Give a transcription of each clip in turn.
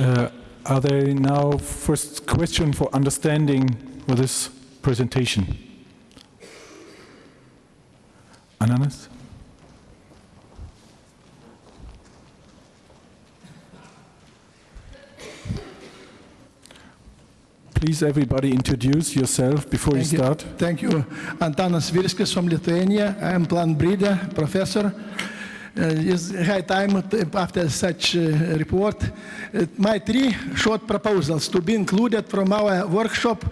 Are there now first question for understanding for this presentation? Ananas? Please, everybody, introduce yourself before you start. Thank you. Antanas Virskis from Lithuania. I am plant breeder, professor. It's high time after such a report. My 3 short proposals to be included from our workshop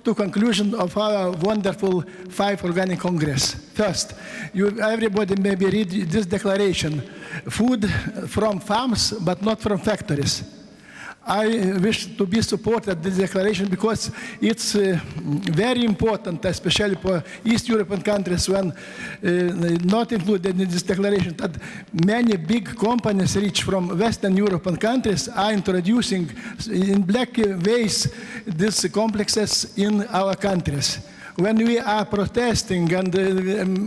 to conclusion of our wonderful 5 organic congress. First, everybody maybe read this declaration: food from farms, but not from factories. I wish to be supported this declaration because it's very important, especially for East European countries, when not included in this declaration, that many big companies reach from Western European countries are introducing in black ways these complexes in our countries. When we are protesting and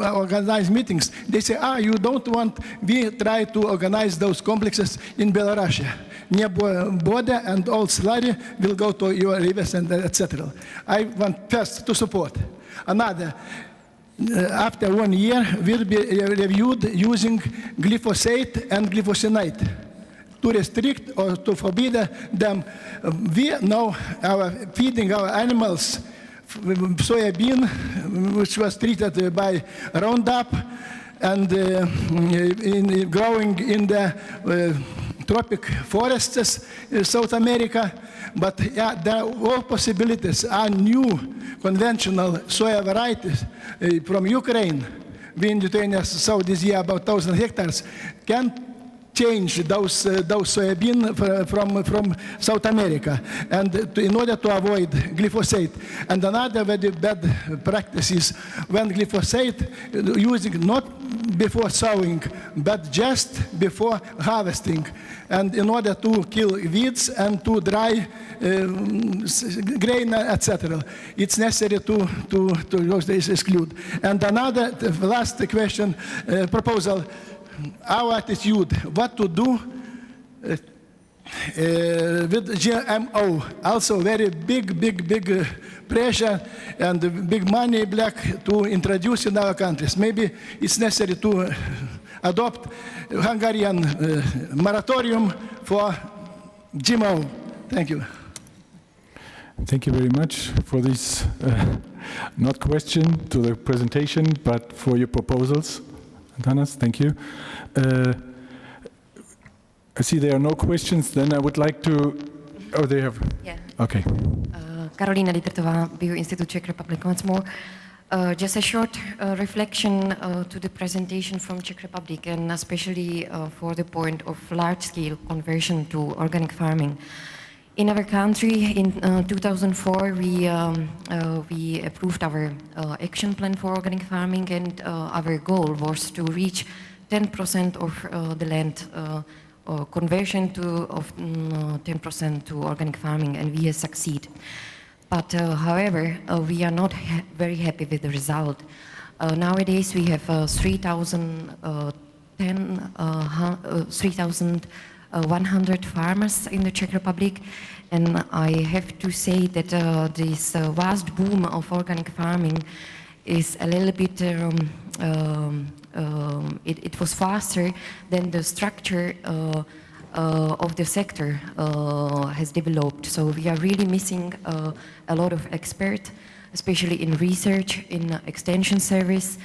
organize meetings, they say, you don't want, we try to organize those complexes in Belarus. Near border, and all slurry will go to your rivers and etc. I want first to support. Another, after 1 year, will be reviewed using glyphosate and glyphosinate to restrict or to forbid them. We now are feeding our animals soybean, which was treated by Roundup and growing in the tropic forests in South America. But there are all possibilities are new conventional soya varieties from Ukraine. We in Lithuania saw this year about 1,000 hectares can change those soybean from South America, and in order to avoid glyphosate. And another very bad practice is when glyphosate using not before sowing, but just before harvesting, and in order to kill weeds and to dry grain, etc. It's necessary to exclude. And another last question, proposal. Our attitude, what to do with GMO. Also very big pressure and big money black to introduce in our countries. Maybe it's necessary to adopt Hungarian moratorium for GMO. Thank you. Thank you very much for this, not question to the presentation, but for your proposals. Antanas, thank you. I see there are no questions, then I would like to, oh, they have, yeah. Okay. Karolina Libertová, Bio-Institute Czech Republic once more. Just a short reflection to the presentation from Czech Republic, and especially for the point of large-scale conversion to organic farming. In our country, in 2004, we approved our action plan for organic farming, and our goal was to reach 10% of the land conversion of 10% to organic farming, and we have succeeded. But however, we are not very happy with the result. Nowadays, we have 3,100 farmers in the Czech Republic, and I have to say that this vast boom of organic farming is a little bit, it was faster than the structure of the sector has developed. So we are really missing a lot of experts, especially in research, in extension service,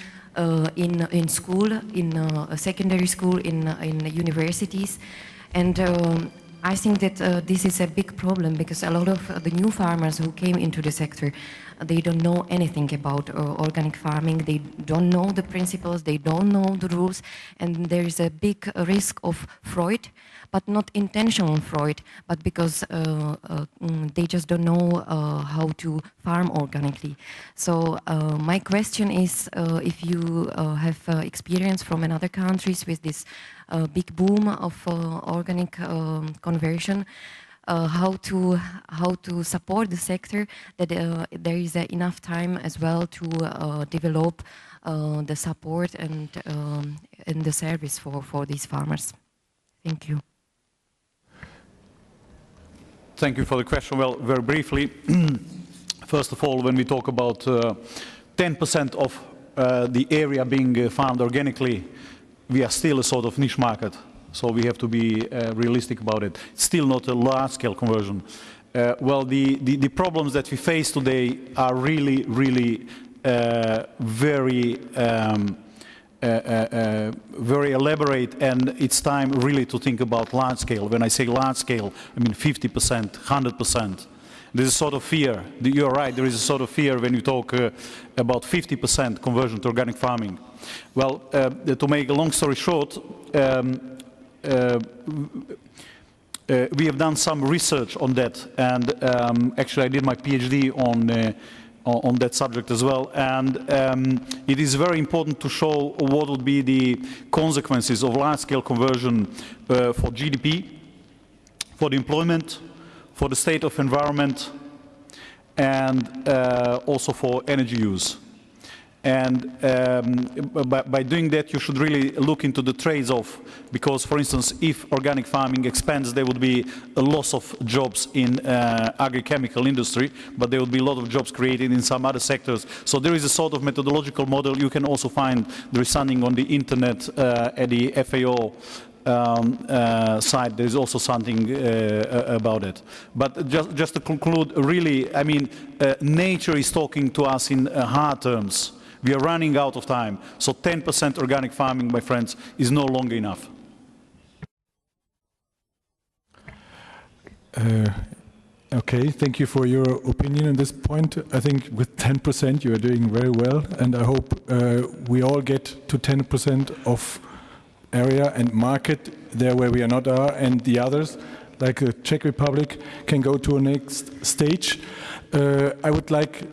in school, in secondary school, in universities. And I think that this is a big problem, because a lot of the new farmers who came into the sector, they don't know anything about organic farming, they don't know the principles, they don't know the rules, and there is a big risk of fraud, but not intentional fraud, but because they just don't know how to farm organically. So my question is, if you have experience from another countries with this big boom of organic conversion, how to support the sector, that there is enough time as well to develop the support and the service for these farmers. Thank you. Thank you for the question. Well, very briefly, first of all, when we talk about 10% of the area being farmed organically, we are still a sort of niche market. So we have to be realistic about it. It's still not a large-scale conversion. Well, the problems that we face today are really, really very elaborate, and it's time really to think about large scale. When I say large scale, I mean 50%, 100%. There's a sort of fear. You're right, there is a sort of fear when you talk about 50% conversion to organic farming. Well, to make a long story short, we have done some research on that, and actually I did my PhD on that subject as well, and it is very important to show what would be the consequences of large-scale conversion for GDP, for the employment, for the state of environment, and also for energy use. And by doing that, you should really look into the trades-off, because, for instance, if organic farming expands, there would be a loss of jobs in agri-chemical industry, but there would be a lot of jobs created in some other sectors. So there is a sort of methodological model. You can also find there is something on the internet at the FAO side. There is also something about it. But just to conclude, really, I mean, nature is talking to us in hard terms. We are running out of time. So 10% organic farming, my friends, is no longer enough. Okay, thank you for your opinion on this point. I think with 10% you are doing very well, and I hope we all get to 10% of area and market there where we are not are, and the others, like the Czech Republic, can go to a next stage. I would like